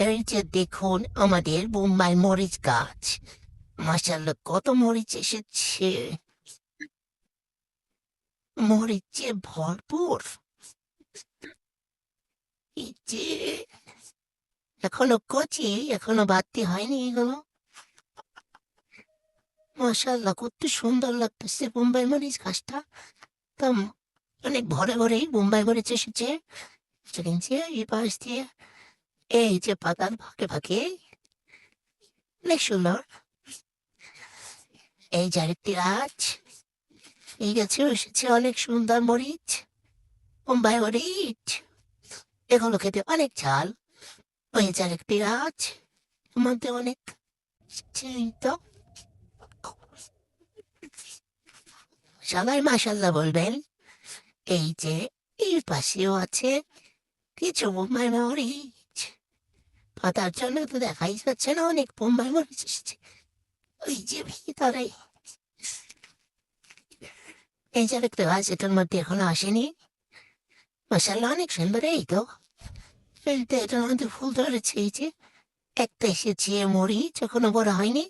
এই যে দেখুন আমাদের বোম্বাই মরিচ গাছ। মাশাআল্লাহ কত মরিচ এসেছে, মরিচে ভরপুর। এই যে এখনো কচি, এখনো বাড়তি হয়নি এগুলো। মাশাআল্লাহ কত সুন্দর লাগতেছে বোম্বাই মরিচ গাছটা। একদম অনেক ভরে ভরেই বোম্বাই মরিচ এসেছে। কিনছে এই পাশ দিয়ে, এই যে পাতার ফাঁকে ফাঁকে অনেক সুন্দর। এই যে আরেকটি গাছ, এই গাছেও এসেছে অনেক সুন্দর মরিচ, বোম্বাই মরিচ। এগুলো খেতে অনেক ঝাল। ওই যে আরেকটি গাছ, এর মধ্যে অনেক চিনি। সবাই মাশাল্লাহ বলবেন। এই যে এই পাশেও আছে কিছু বোম্বাই মরিচ। পাতার জন্য তো দেখাই যাচ্ছে না, অনেক বোম্বাই মরিচ এসেছে ওই যে ভিতরে। এই যে আরেকটা গাছ, এটার মধ্যে এখনো আসেনি। মাশাল্লাহ অনেক সুন্দর। এই তো এই তো এটার মধ্যে ফুল ধরেছে। এই যে একটা এসেছে মরিচ, এখনো বড় হয়নি।